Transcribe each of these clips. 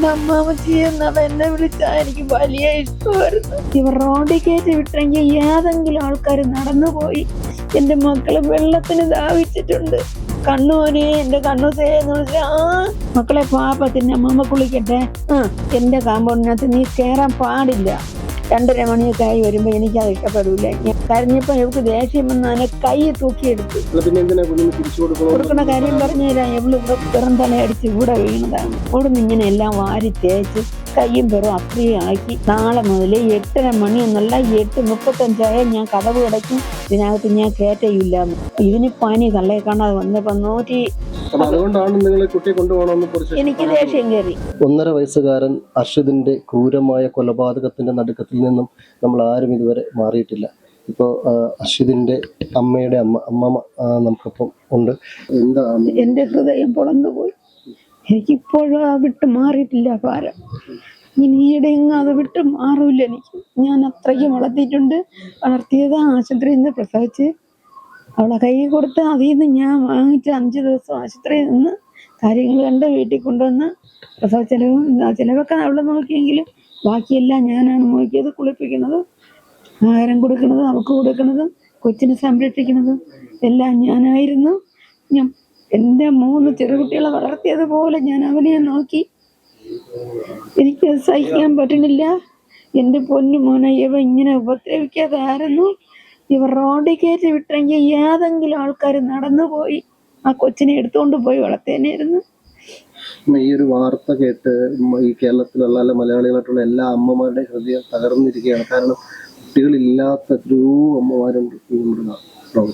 എന്റെ അമ്മാമ്മച്ചി എന്നവ എന്നെ വിളിച്ചാ എനിക്ക് വലിയ ഇഷ്ടമായിരുന്നു. ഇവർ റോഡിൽ കയറ്റി വിട്ടെങ്കിൽ ഏതെങ്കിലും ആൾക്കാർ നടന്നുപോയി എന്റെ മക്കള് വെള്ളത്തിന് ദാഹിച്ചിട്ടുണ്ട്. കണ്ണുമോനെ എന്റെ കണ്ണൂസേ എന്ന് വിളിച്ചാ മക്കളെ പാപ്പത്തിന്റെ അമ്മമ്മ കുളിക്കട്ടെ, എന്റെ കാമ്പൗണ്ടിനകത്ത് നീ കേറാൻ പാടില്ല. 2:30 മണിയൊക്കെ ആയി വരുമ്പോ എനിക്കത് ഇഷ്ടപ്പെടില്ല. ഞാൻ കരഞ്ഞപ്പോ എനിക്ക് ദേഷ്യം വന്ന് അതിനെ കൈ തൂക്കിയെടുത്ത് കൊടുക്കണ കാര്യം പറഞ്ഞു തരാം. എവള് ഇവിടെ പിറം തലയടിച്ച് ഇവിടെ വീണതാണ്. ഇവിടുന്ന് ഇങ്ങനെ എല്ലാം വാരി തേച്ച് കയ്യും പെറും അത്രയും ആക്കി നാളെ മുതൽ 8:30 മണി എന്നല്ല 8:35 ഞാൻ കടവ് കിടക്കും. ഇതിനകത്ത് ഞാൻ കയറ്റയില്ലാന്ന്. ഇതിന് പനി തള്ളയെ കാണാതെ വന്നപ്പോ അതുകൊണ്ടാണ് നിങ്ങൾ കുട്ടിയെ കൊണ്ടുപോകണമെന്ന് എനിക്ക് ദേഷ്യം കയറി. 1.5 വയസ്സുകാരൻ അർഷിദിന്റെ ക്രൂരമായ കൊലപാതകത്തിന്റെ നടുക്കത്തിൽ നിന്നും നമ്മൾ ആരും ഇതുവരെ മാറിയിട്ടില്ല. ഇപ്പോൾ അർഷിദിന്റെ അമ്മയുടെ അമ്മ നമുക്കൊപ്പം ഉണ്ട്. എന്താണ്? എന്റെ ഹൃദയം പൊളന്നുപോയി. എനിക്കിപ്പോഴും ആ വിട്ട് മാറിയിട്ടില്ല ഭാരം. ഇനിയുടെ എങ്ങും അത് വിട്ട് മാറൂല എനിക്ക്. ഞാൻ അത്രയ്ക്ക് വളർത്തിയിട്ടുണ്ട്. വളർത്തിയത് ആശുപത്രിയിൽ നിന്ന് പ്രസവിച്ച് അവളെ കൈ കൊടുത്ത് അതിൽ നിന്ന് ഞാൻ വാങ്ങിച്ച 5 ദിവസം ആശുപത്രിയിൽ നിന്ന് കാര്യങ്ങൾ കണ്ട് വീട്ടിൽ കൊണ്ടുവന്ന് പ്രസവ ചിലവൊക്കെ അവളെ നോക്കിയെങ്കിലും ബാക്കിയെല്ലാം ഞാനാണ് നോക്കിയത്. കുളിപ്പിക്കുന്നത്, ആഹാരം കൊടുക്കുന്നതും അവൾക്ക് കൊടുക്കുന്നതും കൊച്ചിനെ സംരക്ഷിക്കുന്നതും എല്ലാം ഞാനായിരുന്നു. ഞാൻ എൻ്റെ 3 ചെറുകുട്ടികളെ വളർത്തിയതുപോലെ ഞാൻ അവനെ നോക്കി. എനിക്കത് സഹിക്കാൻ പറ്റണില്ല. എൻ്റെ പൊന്നു മോനെ ഇവ ഇങ്ങനെ ഉപദ്രവിക്കാതെ ആയിരുന്നു. ഇവർ റോഡിൽ കയറ്റി വിട്ടെങ്കിൽ ഏതെങ്കിലും ആൾക്കാർ നടന്നുപോയി ആ കൊച്ചിനെ എടുത്തുകൊണ്ട് പോയി വളർത്തേനായിരുന്നു. ഈ ഒരു വാർത്ത കേട്ട് ഈ കേരളത്തിലുള്ള അല്ല മലയാളികളായിട്ടുള്ള എല്ലാ അമ്മമാരുടെ ഹൃദയം തകർന്നിരിക്കുകയാണ്. കാരണം കുട്ടികളില്ലാത്ത എത്രയോ അമ്മമാരുണ്ട് ഈ നമ്മുടെ.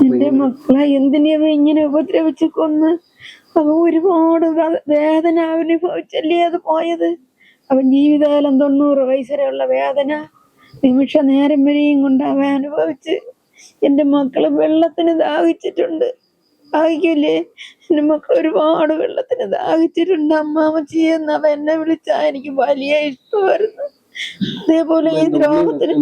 എന്റെ മക്കളെ എന്തിനാ ഇങ്ങനെ ഉപദ്രവിച്ച് കൊന്ന്? അവ ഒരുപാട് വേദന അനുഭവിച്ചല്ലേ അത് പോയത്. അവൻ ജീവിതകാലം 90 വയസ്സ് വരെയുള്ള വേദന നിമിഷ നേരം വരെയും കൊണ്ട് അവൻ അനുഭവിച്ച്. എന്റെ മക്കള് വെള്ളത്തിന് ദാഹിച്ചിട്ടുണ്ട്. ദാഹിക്കൂലേ? എന്റെ മക്കൾ ഒരുപാട് വെള്ളത്തിന് ദാഹിച്ചിട്ടുണ്ട്. അമ്മാമ്മച്ചി എന്നവ എന്നെ വിളിച്ചാ എനിക്ക് വലിയ ഇഷ്ടമായിരുന്നു. അതേപോലെ ഈ ദ്രോഹത്തിന്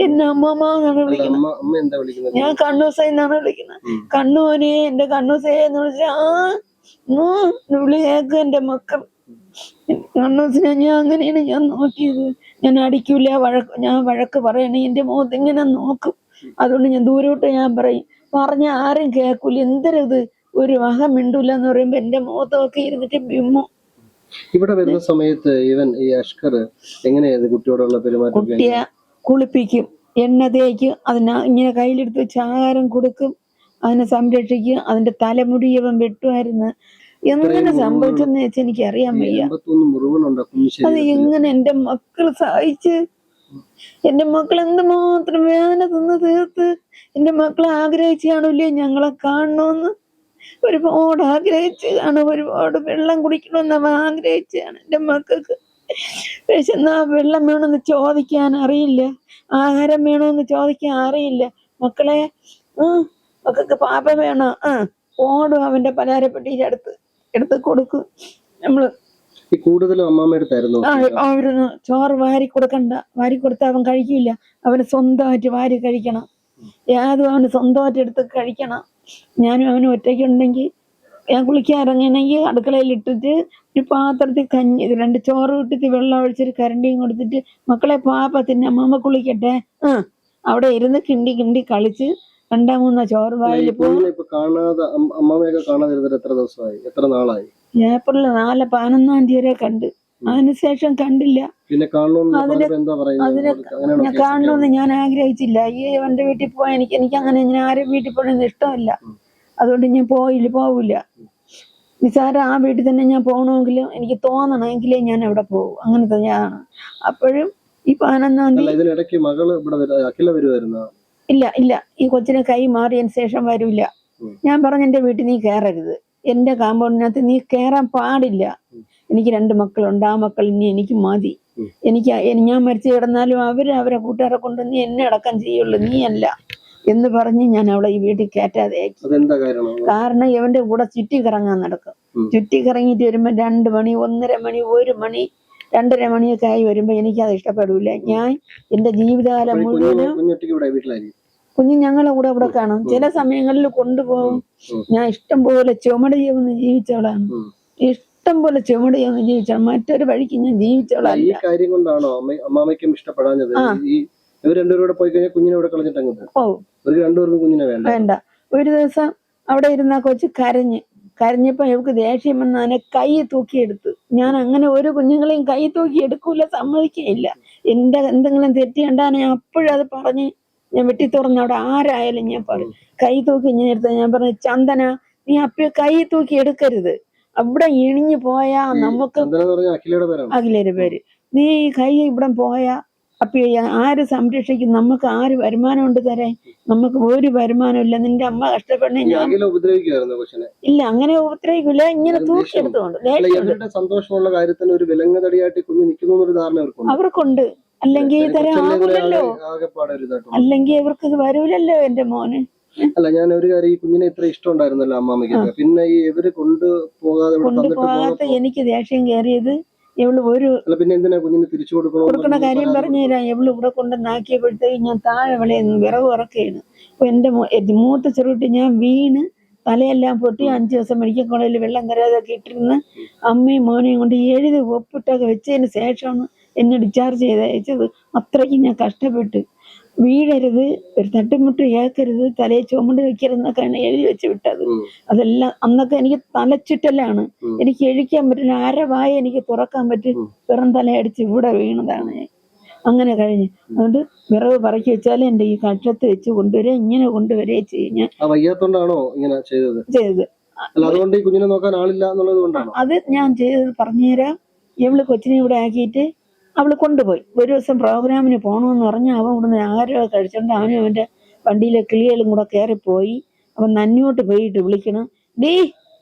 എന്നെ അമ്മമ്മ എന്നാണ് വിളിക്കുന്നത്. ഞാൻ കണ്ണൂസേ എന്നാണ് വിളിക്കുന്നത്. കണ്ണുമോനെ എന്റെ കണ്ണൂസേ എന്ന് വിളിച്ചാ വിളി കേൾക്കും എന്റെ മക്കൾ. കണ്ണൂസിനെ ഞാൻ അങ്ങനെയാണ് ഞാൻ നോക്കിയത്. ഞാൻ അടിക്കൂല, ഞാൻ വഴക്ക് പറയണേ എന്റെ മുഖത്ത് ഇങ്ങനെ നോക്കും. അതുകൊണ്ട് ഞാൻ ദൂരോട്ട് ഞാൻ പറയും. പറഞ്ഞ ആരും കേൾക്കൂല. എന്തരത് ഒരു വഹം മിണ്ടൂല എന്ന് പറയുമ്പോ എന്റെ മുഖത്തൊക്കെ ഇരുന്നിട്ട് ബിമ്മു. ഇവിടെ വരുന്ന സമയത്ത് ഇവൻ ഈ അഷ്കർ എങ്ങനെയായത് കുട്ടിയോടുള്ള പെരുമാറ്റം? കുട്ടിയെ കുളിപ്പിക്കും, എണ്ണ തേക്കും, അതിന് ഇങ്ങനെ കയ്യിലെടുത്ത് വെച്ച് ആഹാരം കൊടുക്കും, അതിനെ സംരക്ഷിക്കും. അതിന്റെ തലമുടി ഇവൻ വെട്ടുമായിരുന്നു. എങ്ങനെ സംഭവിച്ചെന്ന് വെച്ചാൽ എനിക്ക് അറിയാൻ വയ്യ. അത് എങ്ങനെ എന്റെ മക്കൾ സഹിച്ച്, എന്റെ മക്കൾ എന്തുമാത്രം വേദന തിന്ന് തീർത്ത്. എന്റെ മക്കളെ ആഗ്രഹിച്ചാണല്ലേ ഞങ്ങളെ കാണണമെന്ന്. ഒരുപാട് ആഗ്രഹിച്ചാണ്. ഒരുപാട് വെള്ളം കുടിക്കണമെന്ന് അവൻ ആഗ്രഹിച്ചാണ്. എന്റെ മക്കൾക്ക് വിശന്നാ വെള്ളം വേണമെന്ന് ചോദിക്കാൻ അറിയില്ല, ആഹാരം വേണമെന്ന് ചോദിക്കാൻ അറിയില്ല. മക്കളെ മക്കൾക്ക് പാപ്പ വേണോ? ഓടും അവന്റെ പലഹാരപ്പെട്ടിയുടെ എടുത്ത് കൊടുക്കും. നമ്മള് കൂടുതലും അമ്മമ്മ ചോറ് വാരി കൊടുക്കണ്ട. വാരി കൊടുത്താൽ അവൻ കഴിക്കില്ല. അവന് സ്വന്തമായിട്ട് വാരി കഴിക്കണം. ഏതും അവന് സ്വന്തമായിട്ട് എടുത്ത് കഴിക്കണം. ഞാനും അവന് ഒറ്റയ്ക്കുണ്ടെങ്കിൽ ഞാൻ കുളിക്കാൻ ഇറങ്ങണമെങ്കിൽ അടുക്കളയിൽ ഇട്ടിട്ട് ഒരു പാത്രത്തിൽ കഞ്ഞി 2 ചോറ് ഇട്ടിട്ട് വെള്ളം ഒഴിച്ചൊരു കരണ്ടിയും കൊടുത്തിട്ട് മക്കളെ പാപ്പത്തിന്റെ അമ്മമ്മ കുളിക്കട്ടെ, അവിടെ ഇരുന്ന് കിണ്ടി കിണ്ടി കളിച്ച് 2-3 ചോറ് വായിൽ പോകും. ഏപ്രിൽ 4, 11-ാം തീയതി വരെ കണ്ട്. അതിനുശേഷം കണ്ടില്ല. അതിനെ കാണണമെന്ന് ഞാൻ ആഗ്രഹിച്ചില്ല. ഈ എന്റെ വീട്ടിൽ പോയാൽ എനിക്ക് അങ്ങനെ ഞാൻ ആരും വീട്ടിൽ പോകണമെന്ന് ഇഷ്ടമല്ല. അതുകൊണ്ട് ഞാൻ പോവില്ല. നിസാരം ആ വീട്ടിൽ തന്നെ ഞാൻ പോകണമെങ്കിലും എനിക്ക് തോന്നണമെങ്കിലേ ഞാൻ അവിടെ പോകും. അങ്ങനത്തെ ഞാൻ. അപ്പോഴും ഈ 11-ാം തീയതി ഇല്ല ഈ കൊച്ചിനെ കൈ മാറിയതിന് ശേഷം വരൂല. ഞാൻ പറഞ്ഞു എന്റെ വീട്ടിൽ നീ കയറരുത്, എന്റെ കാമ്പൗണ്ടിനകത്ത് നീ കയറാൻ പാടില്ല. എനിക്ക് 2 മക്കളുണ്ട്. ആ മക്കൾ ഇനി എനിക്ക് മതി. ഞാൻ മരിച്ചു കിടന്നാലും അവരെ കൂട്ടുകാരെ കൊണ്ടുവന്ന് എന്നെ അടക്കം ചെയ്യുള്ളൂ, നീ അല്ല എന്ന് പറഞ്ഞ് ഞാൻ അവളെ ഈ വീട്ടിൽ കയറ്റാതെ ആക്കി. കാരണം ഇവന്റെ കൂടെ ചുറ്റി കറങ്ങാൻ നടക്കും. ചുറ്റി കറങ്ങിയിട്ട് വരുമ്പോ 2 മണി, 1:30 മണി, 1 മണി, 2:30 മണിയൊക്കെ ആയി വരുമ്പോ എനിക്കത് ഇഷ്ടപ്പെടൂല. ഞാൻ എന്റെ ജീവിതകാലം മുഴുവനും കുഞ്ഞ് ഞങ്ങളെ കൂടെ ഇവിടെ കാണും. ചില സമയങ്ങളിൽ കൊണ്ടുപോകും. ഞാൻ ഇഷ്ടം പോലെ ചുമട് ജീവിച്ചവളാണ്. ഇഷ്ടം പോലെ ചുമടിയൊന്നും ജീവിച്ചോളാം, മറ്റൊരു വഴിക്ക് ഞാൻ ഈ ജീവിച്ചോളല്ല. കാര്യം കൊണ്ടാണോ അമ്മാമയ്ക്കും ഇഷ്ടപ്പെടാഞ്ഞത്? ആ. ഈ ഇവർ രണ്ടുപേരും കൂടെ പോയി കഴിഞ്ഞാൽ കുഞ്ഞിനെ ഇവിടെ കളഞ്ഞിട്ട് അങ്ങ് പോകും. ഓ ഇവർക്ക് രണ്ടുപേർക്കും കുഞ്ഞിനെ വേണ്ട. വേണ്ട. ഒരു ദിവസം അവിടെ ഇരുന്ന കൊച്ചു കരഞ്ഞപ്പോ ഇവൾക്ക് ദേഷ്യം വന്ന് അതിനെ കൈ തൂക്കിയെടുത്ത്. ഞാൻ അങ്ങനെ ഒരു കുഞ്ഞുങ്ങളെയും കൈ തൂക്കി എടുക്കൂല, സമ്മതിക്കുകയില്ല. എന്റെ എന്തെങ്കിലും തെറ്റിയണ്ടാ ഞാൻ അപ്പോഴും അത് പറഞ്ഞ് ഞാൻ വെട്ടി തുറന്ന് അവിടെ ആരായാലും ഞാൻ പറയും. കൈ തൂക്കി ഇങ്ങനെ എടുത്ത ഞാൻ പറഞ്ഞു, ചന്ദന നീ അപ്പ കൈ തൂക്കി എടുക്കരുത്, അവിടെ ഇണിഞ്ഞു പോയാ നമുക്ക് ചന്ദന എന്ന് പറഞ്ഞാൽ അഖിലയുടെ പേരാണ്. അഖിലയുടെ പേര്. നീ കൈ ഇവിടെ പോയാ അപ്പൊ ആര് സംരക്ഷിക്കും? നമുക്ക് ആര് വരുമാനം ഉണ്ട് തരാൻ? നമുക്ക് ഒരു വരുമാനം ഇല്ല. നിന്റെ അമ്മ കഷ്ടപ്പെടണേ. ഞാൻ അഖില ഉപദ്രവിക്കുമായിരുന്നു കൊച്ചിനെ. ഇല്ല, അങ്ങനെ ഉപദ്രവിക്കില്ല, ഇങ്ങനെ തൂക്കിയെടുത്തോണ്ട് ഇവരുടെ സന്തോഷമുള്ള കാര്യത്തിന് ഒരു വിലങ്ങതടിയായിട്ട് കുഞ്ഞ് നിൽക്കുന്നു എന്നൊരു ധാരണ അവർക്കുണ്ട്. അല്ലെങ്കിൽ തരാൻ ആവില്ലല്ലോ, ആകെപ്പാടെ ഒരു ഇതായിട്ട്. അല്ലെങ്കിൽ ഇവർക്ക് ഇത് വരൂലല്ലോ എന്റെ മോന്. അല്ല, ഞാൻ ഒരു കാര്യം, ഈ കുഞ്ഞിനെ ഇത്ര ഇഷ്ടം ഉണ്ടായിരുന്നല്ലോ അമ്മാമ്മയ്ക്ക്, പിന്നെ ഈ ഇവര് കൊണ്ടുപോകാതെ കൊണ്ടുപോകാത്ത എനിക്ക് ദേഷ്യം കയറിയത് ഇവള് ഒരു പിന്നെ എന്തിനാ കുഞ്ഞിന് തിരിച്ചു കൊടുക്കണ കാര്യം പറഞ്ഞുതരാം. ഇവള് ഇവിടെ കൊണ്ടുവന്നാക്കിയപ്പോഴത്തേക്ക് ഞാൻ താഴെ വിളയുന്നു, വിറവ് ഉറക്കുകയാണ്. അപ്പൊ എന്റെ മൂത്ത ചെറുട്ടി ഞാൻ വീണ് തലയെല്ലാം പൊട്ടി 5 ദിവസം മെഡിക്കൽ കോളേജിൽ വെള്ളം തരാതൊക്കെ ഇട്ടിരുന്ന് അമ്മയും മോനെയും കൊണ്ട് എഴുതി ഒപ്പിട്ടൊക്കെ വെച്ചതിന് ശേഷമാണ് എന്നെ ഡിസ്ചാർജ് ചെയ്ത് അയച്ചത്. അത്രയ്ക്ക് ഞാൻ കഷ്ടപ്പെട്ട്. വീഴരുത്, ഒരു തട്ടുമുട്ട് ഏക്കരുത്, തലയെ ചുമണ്ട് വെക്കരുതെന്നൊക്കെയാണ് എഴുതി വെച്ച് വിട്ടത്. അതെല്ലാം അന്നൊക്കെ എനിക്ക് തലച്ചുറ്റലാണ്, എനിക്ക് എഴിക്കാൻ പറ്റില്ല, അരവായ എനിക്ക് തുറക്കാൻ പറ്റും, പിറം തലയടിച്ച് ഇവിടെ വീണതാണ്. അങ്ങനെ കഴിഞ്ഞ് അതുകൊണ്ട് വിറവ് പറക്കി വെച്ചാലും എന്റെ ഈ കക്ഷത്ത് വെച്ച് കൊണ്ടുവരെ ഇങ്ങനെ കൊണ്ടുവരെ ചെയ്യും. വയ്യാത്തോണ്ടാണോ ഇങ്ങനെ ചെയ്തത്? അതുകൊണ്ട് ഈ കുഞ്ഞിനെ നോക്കാൻ ആളില്ല എന്നുള്ളത് കൊണ്ടാണോ? അത് ഞാൻ ചെയ്തത് പറഞ്ഞുതരാം. ഇവള് കൊച്ചിനെ ഇവിടെ ആക്കിയിട്ട് അവള് കൊണ്ടുപോയി. ഒരു ദിവസം പ്രോഗ്രാമിന് പോകണമെന്ന് പറഞ്ഞാൽ അവൻ ഇവിടുന്ന് ആഹാരമൊക്കെ കഴിച്ചോണ്ട് അവനും അവന്റെ വണ്ടിയിലെ കിളികളും കൂടെ കയറിപ്പോയി. അവൻ നന്യോട്ട് പോയിട്ട് വിളിക്കണം, ഡീ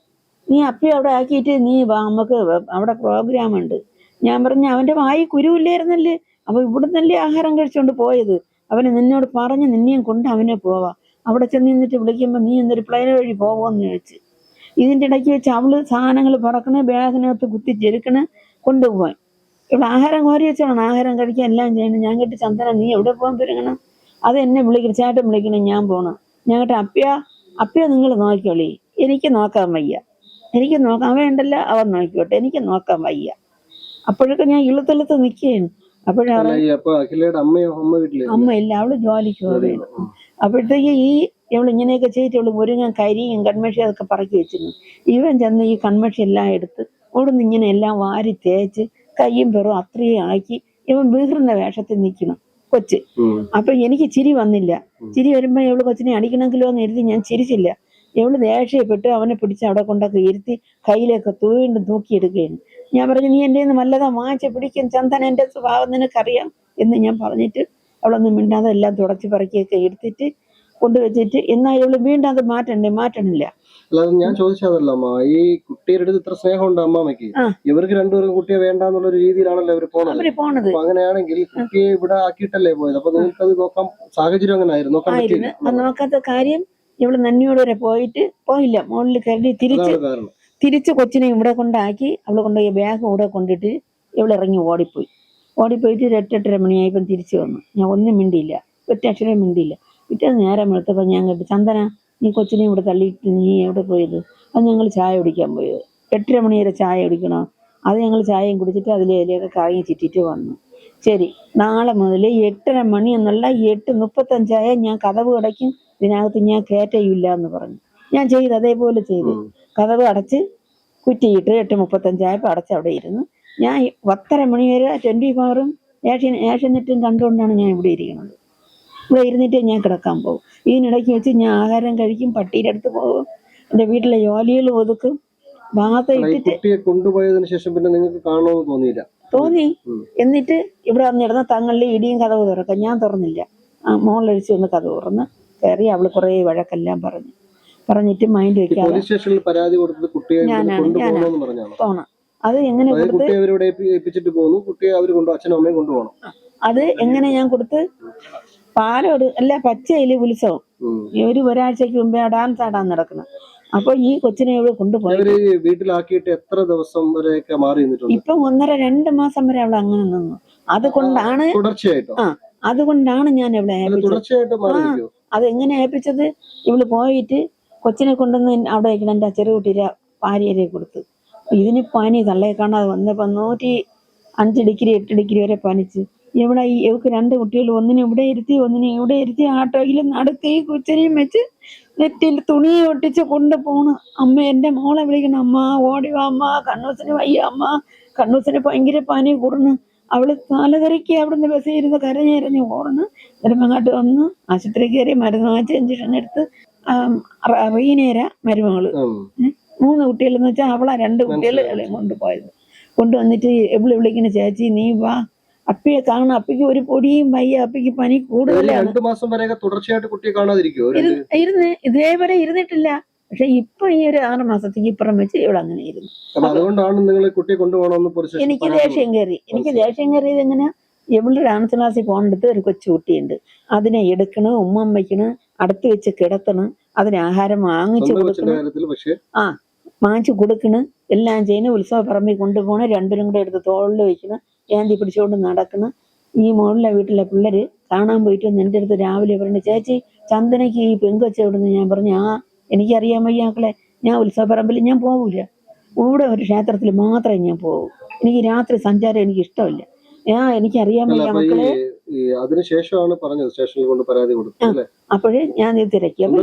നീ അപ്പി അവിടെ ആക്കിയിട്ട് നീ വാ, നമുക്ക് അവിടെ പ്രോഗ്രാം ഉണ്ട്. ഞാൻ പറഞ്ഞ അവന്റെ വായി കുരുവില്ലായിരുന്നല്ലേ, അപ്പൊ ഇവിടുന്നല്ലേ ആഹാരം കഴിച്ചോണ്ട് പോയത്. അവന് നിന്നോട് പറഞ്ഞ് നിന്നെയും കൊണ്ട് അവനെ പോവാം. അവിടെ ചെന്ന് നിന്നിട്ട് വിളിക്കുമ്പോ നീ എന്തൊരു പ്ലെയിൻ വഴി പോവോന്ന് ചോദിച്ചു. ഇതിന്റെ ഇടയ്ക്ക് വെച്ച് അവള് സാധനങ്ങൾ പറക്കണേ, ബാഗിനകത്ത് കുത്തിച്ചെരുക്കണ്, കൊണ്ടുപോവാൻ. ഇവിടെ ആഹാരം കോരി വെച്ചോണം, ആഹാരം കഴിക്കാൻ എല്ലാം ചെയ്യണം. ഞാൻ കേട്ട്, ചന്ദന നീ എവിടെ പോകാൻ പെരുങ്ങണം? അത് എന്നെ വിളിക്കണം, ചേട്ടൻ വിളിക്കണം, ഞാൻ പോണം. ഞാൻ കേട്ട്, അപ്പയ നിങ്ങൾ നോക്കിക്കോളി, എനിക്ക് നോക്കാൻ വയ്യ, എനിക്ക് നോക്കാൻ വേണ്ടല്ല, അവൻ നോക്കിക്കോട്ടെ, എനിക്ക് നോക്കാൻ വയ്യ. അപ്പോഴൊക്കെ ഞാൻ ഇളുത്തെളുത്ത് നിൽക്കുകയാണ്. അമ്മ ഇല്ല, അവള് ജോലിക്ക് പോവുകയാണ്. അപ്പോഴത്തേക്ക് ഇവള് ഇങ്ങനെയൊക്കെ ചെയ്തിട്ട് ഇവള് മുരുങ്ങൻ കരിയും കൺമഷി അതൊക്കെ പറക്കി വെച്ചിരുന്നു. ഇവൻ ചെന്ന് ഈ കൺമഷി എല്ലാം എടുത്ത് അവിടുന്ന് ഇങ്ങനെ എല്ലാം വാരി തേച്ച് കയ്യും പെറും അത്രയും ആക്കി ഇവൻ വീറുന്ന വേഷത്തിൽ നിൽക്കണം കൊച്ച്. അപ്പൊ എനിക്ക് ചിരി വന്നില്ല. ചിരി വരുമ്പോ ഇവള് കൊച്ചിനെ അടിക്കണമെങ്കിലോ എന്ന് കരുതി ഞാൻ ചിരിച്ചില്ല. ഇവള് ദേഷ്യപ്പെട്ട് അവനെ പിടിച്ച് അവിടെ കൊണ്ടൊക്കെ ഇരുത്തി കയ്യിലൊക്കെ വീണ്ടും തൂക്കിയെടുക്കുകയാണ്. ഞാൻ പറഞ്ഞു, നീ എൻ്റെ നിന്ന് വല്ലതാ വാങ്ങിച്ച് പിടിക്കും, ചന്ദന എൻ്റെ സ്വഭാവം നിനക്കറിയാം എന്ന് ഞാൻ പറഞ്ഞിട്ട് അവളൊന്നും മിണ്ടാതെ എല്ലാം തുടച്ച് പറക്കിയൊക്കെ എടുത്തിട്ട് കൊണ്ടുവച്ചിട്ട്, എന്നാൽ ഇവള് വീണ്ടും അത് മാറ്റണില്ല. അല്ലാതെ ഞാൻ ചോദിച്ചതല്ല അമ്മ, ഈ കുട്ടിയുടെ അടുത്ത് ഇത്ര സ്നേഹമുണ്ട് അമ്മാമയ്ക്ക്, ഇവർക്ക് രണ്ടുപേർക്കും കുട്ടിയെ വേണ്ടാന്നുള്ള ഒരു രീതിയിലാണല്ലോ അവര് പോണത്. അങ്ങനെയാണെങ്കിൽ കുട്ടിയെ ഇവിടെ ആക്കിയിട്ടല്ലേ പോയത്, അപ്പൊ നിങ്ങൾക്ക് അത് നോക്കാം സാഹചര്യം അങ്ങനെ ആയിരുന്നു. നോക്കാത്ത കാര്യം ഇവള് നന്ദിയോട് വരെ പോയില്ല. മുകളിൽ കയറി തിരിച്ച് കൊച്ചിനെ ഇവിടെ കൊണ്ടാക്കി. അവള് കൊണ്ടുപോയി ബാഗ് ഇവിടെ കൊണ്ടിട്ട് ഇവള് ഇറങ്ങി ഓടിപ്പോയിട്ട് 8:30 മണിയായപ്പം തിരിച്ചു വന്നു. ഞാൻ ഒന്നും മിണ്ടിയില്ല, ഒറ്റ അക്ഷരം മിണ്ടിയില്ല. പിറ്റേന്ന് നേരം വെളുത്തപ്പോൾ ഞാൻ കേട്ടു, ചന്ദന നീ കൊച്ചിനെ ഇവിടെ തള്ളിയിട്ട് നീ എവിടെ പോയത്? അത് ഞങ്ങൾ ചായ കുടിക്കാൻ പോയത്. 8:30 മണി വരെ ചായ കുടിക്കണോ? അത് ഞങ്ങൾ ചായയും കുടിച്ചിട്ട് അതിലേക്ക് കറങ്ങി ചുറ്റിട്ട് വന്നു. ശരി, നാളെ മുതൽ 8:30 മണി എന്നുള്ള 8:35 ഞാൻ കതവ് അടയ്ക്കും, ഇതിനകത്ത് ഞാൻ കയറ്റയില്ല എന്ന് പറഞ്ഞു. ഞാൻ ചെയ്തു, അതേപോലെ ചെയ്തു. കതവ് അടച്ച് കുറ്റിയിട്ട് 8:35 അടച്ച് അവിടെ ഇരുന്ന് ഞാൻ 10:30 മണി വരെ 24-ഉം ഏഷ്യനെറ്റും കണ്ടുകൊണ്ടാണ് ഞാൻ ഇവിടെ ഇരിക്കുന്നത്. ഇവിടെ ഇരുന്നിട്ട് ഞാൻ കിടക്കാൻ പോകും. ഇതിനിടയ്ക്ക് വെച്ച് ഞാൻ ആഹാരം കഴിക്കും, പട്ടിയുടെ അടുത്ത് പോകും, എൻ്റെ വീട്ടിലെ ജോലികൾ ഒതുക്കും. ഭാഗത്ത് ഇട്ടിട്ട് കൊണ്ടുപോയതിനു ശേഷം പിന്നെ നിങ്ങൾക്ക് കാണണമെന്ന് തോന്നി. എന്നിട്ട് ഇവിടെ വന്നിരുന്ന തങ്ങളിൽ ഇടിയും കതവ് തുറക്കാം. ഞാൻ തുറന്നില്ല. മോളഴിച്ച് വന്ന് കഥ തുറന്ന് കയറി. അവള് കുറെ വഴക്കെല്ലാം പറഞ്ഞിട്ട് മൈൻഡ് വെക്കാതെ പോണം. അത് എങ്ങനെ അത് എങ്ങനെ ഞാൻ കൊടുത്ത് പാലോട് അല്ല പച്ചയില് ഉത്സവം ഒരാഴ്ചക്ക് മുമ്പേ ഡാൻസ് ആടാൻ നടക്കണം. അപ്പൊ ഈ കൊച്ചിനെ ഇവിടെ കൊണ്ടുപോയി വീട്ടിലാക്കിയിട്ട് എത്ര ദിവസം വരെയൊക്കെ മാറി നിന്നിട്ടുണ്ട്? ഇപ്പൊ 1.5-2 മാസം വരെ അവൾ അങ്ങനെ നിന്നു. അതുകൊണ്ടാണ് അതുകൊണ്ടാണ് ഞാൻ ഇവിടെ അത് എങ്ങനെ ഏൽപ്പിച്ചത്. ഇവള് പോയിട്ട് കൊച്ചിനെ കൊണ്ടുവന്ന് അവിടെ വയ്ക്കണം. എൻ്റെ ചെറുകുട്ടിയുടെ ഭാര്യരെ കൊടുത്ത് ഇതിന് പനി തള്ളയെ കാണാതെ വന്നപ്പോൾ 105 ഡിഗ്രി 8 ഡിഗ്രി വരെ പനിച്ച്. ഇവിടെ ഇവക്ക് 2 കുട്ടികൾ, ഒന്നിനെ ഇവിടെ ഇരുത്തി ഒന്നിനെ ഇവിടെ ഇരുത്തി ആട്ടോയിൽ നടത്തി കുച്ചരിയും വെച്ച് നെറ്റിയിൽ തുണി ഒട്ടിച്ച് കൊണ്ടുപോണ്. അമ്മ എൻ്റെ മോളെ വിളിക്കണം, അമ്മ ഓടി വാ അമ്മ, കണ്ണൂസിന് വയ്യ അമ്മ, കണ്ണൂസിന് ഭയങ്കര പനി കൂടുന്നു. അവള് തലതെറിക്ക് അവിടുന്ന് ബസ്സിൽ ഇരുന്ന് കരഞ്ഞിരഞ്ഞ് ഓടുന്നു. എന്നിട്ട് അങ്ങോട്ട് വന്ന് ആശുപത്രി കയറി മരുന്ന് വാങ്ങിച്ച് ഇഞ്ചക്ഷൻ എടുത്ത്. റീനേര മരുമകള് 3 കുട്ടികളെന്ന് വെച്ചാൽ അവളാ 2 കുട്ടികൾ കൊണ്ടുപോയത്. കൊണ്ടുവന്നിട്ട് എവിടെ വിളിക്കുന്ന, ചേച്ചി നീ വാ, അപ്പിയെ കാണണം, അപ്പിക്ക് ഒരു പൊടിയും വയ്യ, അപ്പിക്ക് പനി കൂടുതലാണ്. 2 മാസം വരെ തുടർച്ചയായിട്ട് കുട്ടിയെ കാണാതിരിക്കുമോ? ഇരുന്ന് ഇതേവരെ ഇരുന്നിട്ടില്ല. പക്ഷെ ഇപ്പൊ ഈ ഒരു 6 മാസത്തേക്ക് ഇപ്പുറം വെച്ച് ഇവളങ്ങനെ ഇരുന്നു. അതുകൊണ്ടാണ് നിങ്ങൾ കുട്ടിയെ കൊണ്ടുപോകണമെന്ന് എനിക്ക് ദേഷ്യം കയറിയത് എങ്ങനെ, ഇവളുടെ ഡാൻസ് ക്ലാസ്സിൽ പോകേണ്ടത് ഒരു കൊച്ചു കുട്ടിയുണ്ട്, അതിനെ എടുക്കണ്, ഉമ്മം വയ്ക്കണ്, അടുത്ത് വെച്ച് കിടത്തണ്, അതിന് ആഹാരം വാങ്ങിച്ചു കൊടുക്കണം, വാങ്ങിച്ചു കൊടുക്കണ്, എല്ലാം ചെയ്യുന്ന. ഉത്സവ പറമ്പിൽ കൊണ്ടുപോകണം, 2 കൂടെ എടുത്ത് തോളിൽ വയ്ക്കണം, ഏന്തി പിടിച്ചുകൊണ്ട് നടക്കണം. ഈ മുകളിലെ വീട്ടിലെ പിള്ളേര് കാണാൻ പോയിട്ട് എൻ്റെ അടുത്ത് രാവിലെ പറഞ്ഞു, ചേച്ചി ചന്ദനയ്ക്ക് ഈ പെങ്കൊച്ച എവിടുന്ന്? ഞാൻ പറഞ്ഞു, എനിക്കറിയാൻ വയ്യ മക്കളെ, ഞാൻ ഉത്സവ പറമ്പിൽ ഞാൻ പോകൂല, ഇവിടെ ഒരു ക്ഷേത്രത്തിൽ മാത്രമേ ഞാൻ പോകൂ, എനിക്ക് രാത്രി സഞ്ചാരം എനിക്ക് ഇഷ്ടമില്ല, എനിക്കറിയാൻ വയ്യ മക്കളെ. അതിനുശേഷമാണ് പറഞ്ഞത് സ്റ്റേഷനിൽ കൊണ്ട് പരാതി കൊടുത്തു. അപ്പോഴേ ഞാൻ ഇത് തിരക്കി. അപ്പൊ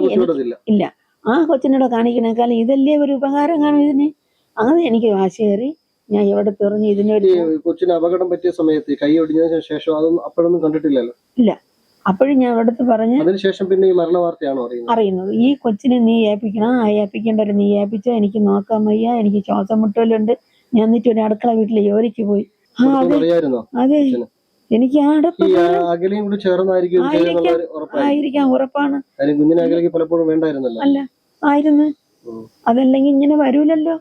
ഇല്ല, ആ കൊച്ചിനോട് കാണിക്കണേക്കാളും ഇതല്ലേ ഒരു ഉപകാരം കാണും ഇതിന്. അങ്ങനെ എനിക്ക് വാശി കയറി. ഞാൻ എവിടെ തുറഞ്ഞ് ഇതിനൊരു കൊച്ചിന് അപകടം പറ്റിയ സമയത്ത് കൈ ഒടിഞ്ഞതിന് ശേഷം അതൊന്നും അപ്പോഴൊന്നും കണ്ടിട്ടില്ലല്ലോ? ഇല്ല. അപ്പോഴും ഞാൻ അവിടുത്തെ പറഞ്ഞ് അതിനുശേഷം പിന്നെ ഈ മരണ വാർത്തയാണോ അറിയുന്നത്. ഈ കൊച്ചിനെ നീ ഏൽപ്പിക്കണം, ഏൽപ്പിക്കേണ്ടവരെ നീ ഏൽപ്പിച്ചോ, എനിക്ക് നോക്കാൻ വയ്യ, എനിക്ക് ശ്വാസം മുട്ടലുണ്ട്. ഞാൻ എന്നിട്ട് ഒരു അടുക്കള വീട്ടിലെ ജോലിക്ക് പോയി. അതെ, എനിക്ക് ആയിരിക്കാം, ഉറപ്പാണ്. കുഞ്ഞിനെ പലപ്പോഴും വേണ്ടായിരുന്നല്ലോ. അല്ല, ആയിരുന്നു. അതല്ലെങ്കിൽ ഇങ്ങനെ വരൂലല്ലോ.